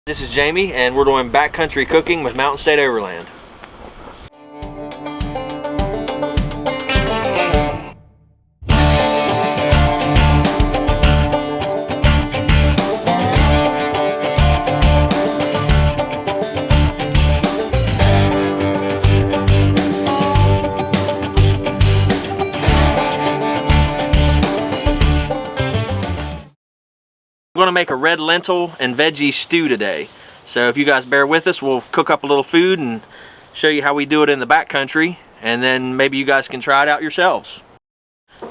This is Jamie, and we're doing backcountry cooking with Mountain State Overland. I'm going to make a red lentil and veggie stew today. So if you guys bear with us, we'll cook up a little food and show you how we do it in the backcountry, and then maybe you guys can try it out yourselves.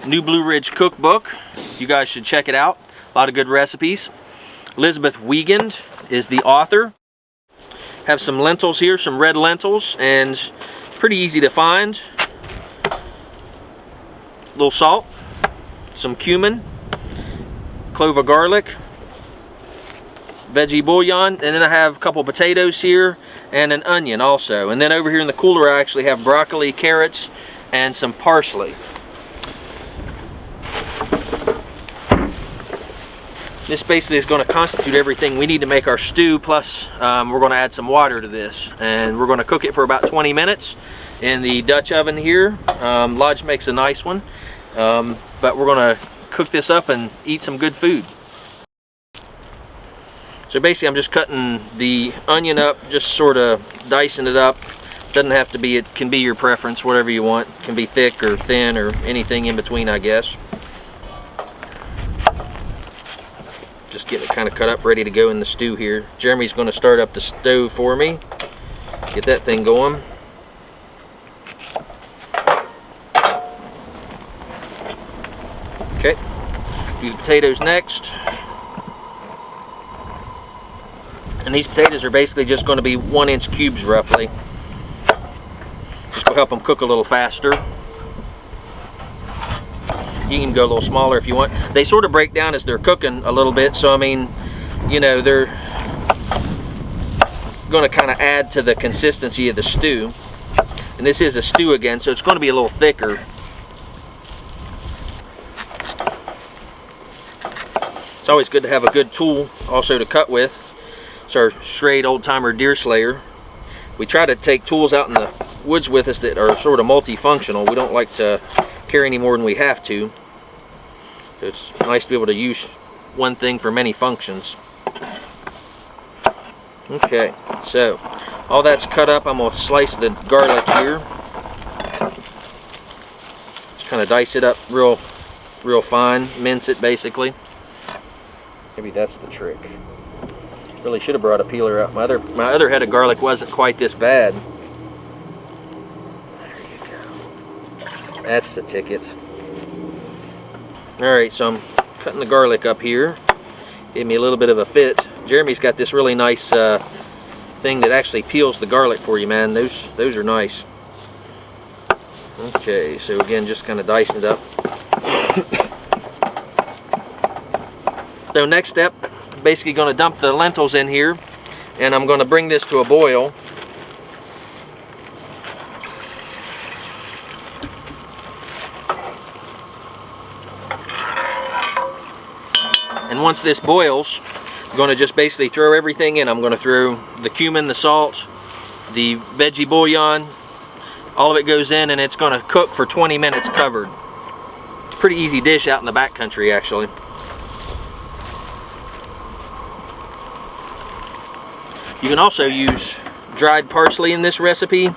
New Blue Ridge cookbook, you guys should check it out. A lot of good recipes. Elizabeth Wiegand is the author. Have some lentils here, some red lentils, and pretty easy to find. A little salt, some cumin, clove of garlic, veggie bouillon, and then I have a couple potatoes here and an onion also. And then over here in the cooler I actually have broccoli, carrots, and some parsley. This basically is going to constitute everything we need to make our stew, plus we're going to add some water to this, and we're going to cook it for about 20 minutes in the Dutch oven here. Lodge makes a nice one, but we're going to cook this up and eat some good food. So basically I'm just cutting the onion up, just sort of dicing it up. Doesn't have to be, it can be your preference, whatever you want. It can be thick or thin or anything in between, I guess. Just getting it kind of cut up, ready to go in the stew here. Jeremy's going to start up the stove for me. Get that thing going. Okay, do the potatoes next. And these potatoes are basically just going to be 1-inch cubes roughly. Just to help them cook a little faster. You can go a little smaller if you want. They sort of break down as they're cooking a little bit, so I mean, you know, they're going to kind of add to the consistency of the stew. And this is a stew again, so it's going to be a little thicker. It's always good to have a good tool also to cut with. It's our Schrade old-timer deer slayer. We try to take tools out in the woods with us that are sort of multifunctional. We don't like to carry any more than we have to. So it's nice to be able to use one thing for many functions. Okay, so all that's cut up. I'm going to slice the garlic here. Just kind of dice it up real fine, mince it basically. Maybe that's the trick. Really should have brought a peeler out. My other head of garlic wasn't quite this bad. There you go. That's the ticket. Alright, so I'm cutting the garlic up here. Gave me a little bit of a fit. Jeremy's got this really nice thing that actually peels the garlic for you, man. Those are nice. Okay, so again, just kind of dicing it up. So next step, basically going to dump the lentils in here, and I'm going to bring this to a boil. And once this boils, I'm going to just basically throw everything in. I'm going to throw the cumin, the salt, the veggie bouillon, all of it goes in, and it's going to cook for 20 minutes covered. Pretty easy dish out in the backcountry actually. You can also use dried parsley in this recipe.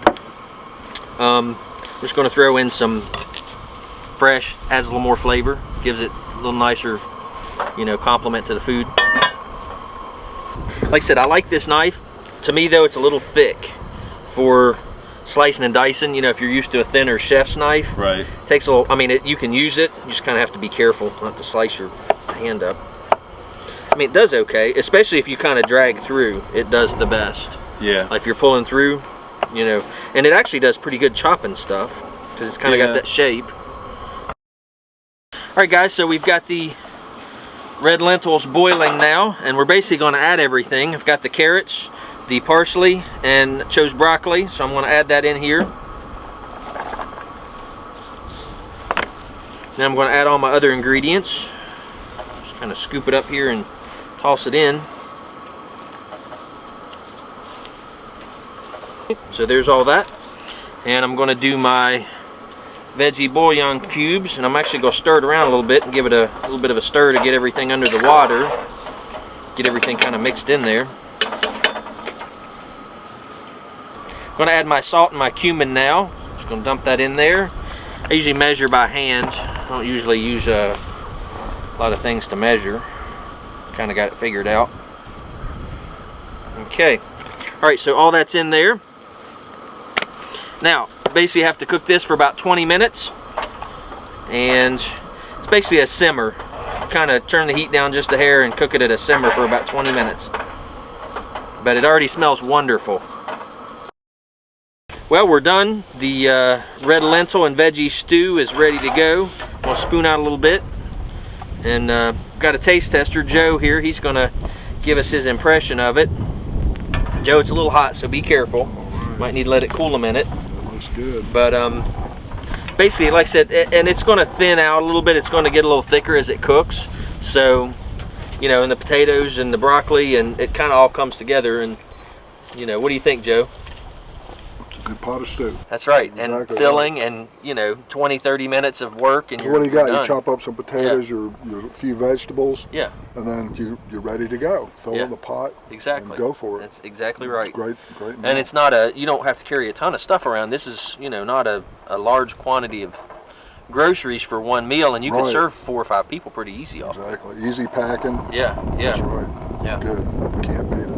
I'm just going to throw in some fresh, adds a little more flavor, gives it a little nicer, you know, complement to the food. Like I said, I like this knife. To me though, it's a little thick for slicing and dicing. You know, if you're used to a thinner chef's knife, right? It takes a little, I mean, you can use it, you just kind of have to be careful not to slice your hand up. I mean, it does okay, especially if you kind of drag through. It does the best. Yeah. Like if you're pulling through, you know, and it actually does pretty good chopping stuff because it's kind of got that shape. All right, guys. So we've got the red lentils boiling now, and we're basically going to add everything. I've got the carrots, the parsley, and chose broccoli, so I'm going to add that in here. Then I'm going to add all my other ingredients. Just kind of scoop it up here and toss it in. So there's all that. And I'm going to do my veggie bouillon cubes, and I'm actually going to stir it around a little bit and give it a little bit of a stir to get everything under the water, get everything kind of mixed in there. I'm going to add my salt and my cumin now. Just going to dump that in there. I usually measure by hand. I don't usually use a lot of things to measure. Kind of got it figured out. Okay. Alright, so all that's in there. Now, basically have to cook this for about 20 minutes. And it's basically a simmer. Kind of turn the heat down just a hair and cook it at a simmer for about 20 minutes. But it already smells wonderful. Well, we're done. The red lentil and veggie stew is ready to go. We'll spoon out a little bit. And got a taste tester, Joe here. He's going to give us his impression of it. Joe, it's a little hot, so be careful. Might need to let it cool a minute. That looks good. But basically, like I said, and it's going to thin out a little bit. It's going to get a little thicker as it cooks. So, you know, and the potatoes and the broccoli, and it kind of all comes together. And, you know, what do you think, Joe? Good pot of stew. That's right, Exactly and filling, and you know, 20-30 minutes of work, and so what do you got? done. You chop up some potatoes, your few vegetables, yeah, and then you're ready to go. Throw it in the pot, exactly, and go for it. That's exactly right. Great meal. And it's not you don't have to carry a ton of stuff around. This is, you know, not a large quantity of groceries for one meal, and you can serve 4 or 5 people pretty easy off. Exactly, easy packing. Yeah, That's right. Yeah, good. Can't beat it.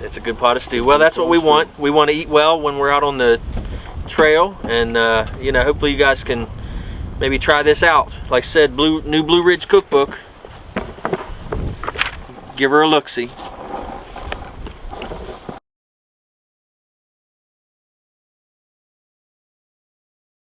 It's a good pot of stew. Well, that's what we want. We want to eat well when we're out on the trail, and you know, hopefully you guys can maybe try this out. Like I said, new Blue Ridge cookbook. Give her a look-see.